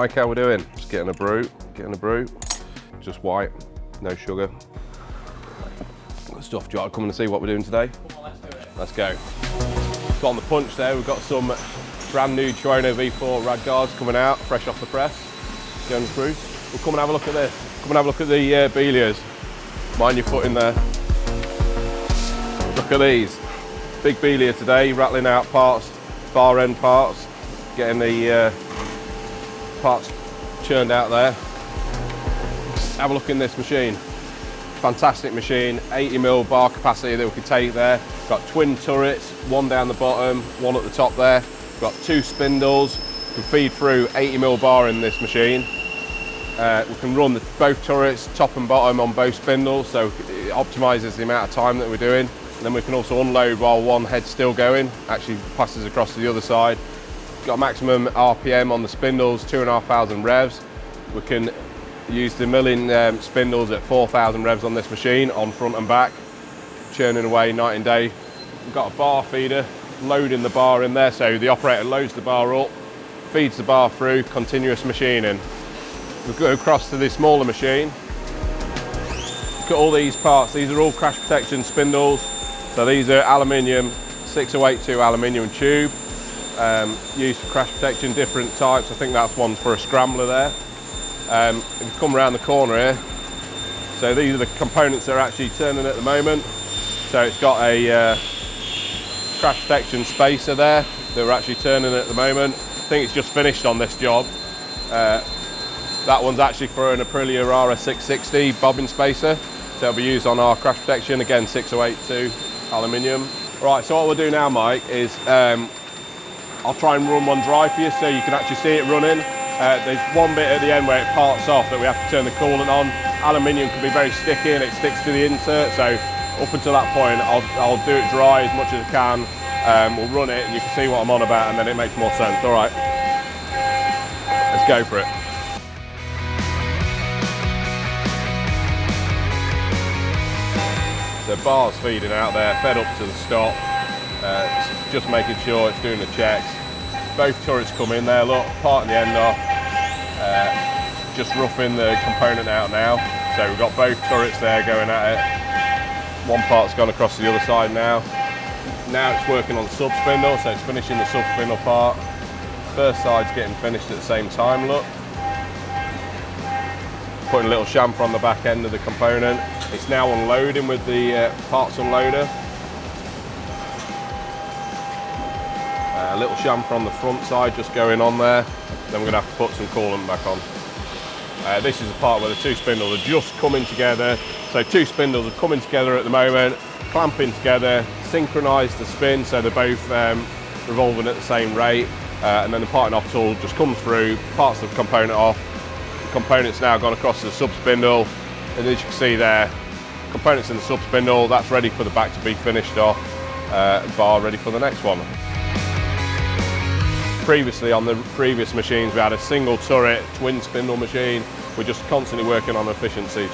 Mike, how we doing? Just getting a brew, just white, no sugar. Good stuff. Do you want to come and see what we're doing today? Come on, let's do it. Let's go. Got on the punch there, we've got some brand new Chirono V4 rad guards coming out, fresh off the press, going through. We'll come and have a look at this. Come and have a look at the Biglias. Mind your foot in there. Look at these. Big Biglia today, rattling out parts, bar end parts, getting the parts churned out there. Have a look in this machine. Fantastic machine, 80mm bar capacity that we can take there. Got twin turrets, one down the bottom, one at the top there. Got two spindles, we can feed through 80mm bar in this machine. We can run both turrets, top and bottom, on both spindles, so it optimises the amount of time that we're doing. And then we can also unload while one head's still going, actually passes across to the other side. Got maximum RPM on the spindles, 2,500 revs. We can use the milling spindles at 4,000 revs on this machine, on front and back, churning away night and day. We've got a bar feeder, loading the bar in there, so the operator loads the bar up, feeds the bar through, continuous machining. We go across to the smaller machine. Look at all these parts, these are all crash protection spindles. So these are aluminium, 6082 aluminium tube, used for crash protection, different types. I think that's one for a scrambler there. If you come around the corner here, so these are the components that are actually turning at the moment. So it's got a crash protection spacer there that we're actually turning at the moment. I think it's just finished on this job. That one's actually for an Aprilia RS660 bobbin spacer. So it'll be used on our crash protection, again 6082 aluminium. Right, so what we'll do now, Mike, is I'll try and run one dry for you so you can actually see it running. There's one bit at the end where it parts off that we have to turn the coolant on. Aluminium can be very sticky and it sticks to the insert, so up until that point I'll do it dry as much as I can. We'll run it and you can see what I'm on about, and then it makes more sense. All right, let's go for it. So bars feeding out there, fed up to the stop, just making sure it's doing the checks. Both turrets come in there, look, parting the end off, just roughing the component out now. So we've got both turrets there going at it. One part's gone across to the other side now. Now it's working on the sub spindle, so it's finishing the sub spindle part. First side's getting finished at the same time, look. Putting a little chamfer on the back end of the component. It's now unloading with the parts unloader. A little chamfer on the front side just going on there. Then we're going to have to put some coolant back on. This is the part where the two spindles are just coming together. So two spindles are coming together at the moment, clamping together, synchronised the spin so they're both revolving at the same rate. And then the parting off tool just comes through, parts the component off. The component's now gone across to the sub spindle. And as you can see there, components in the sub spindle, that's ready for the back to be finished off. Bar ready for the next one. Previously on the previous machines we had a single turret, twin spindle machine. We're just constantly working on efficiencies.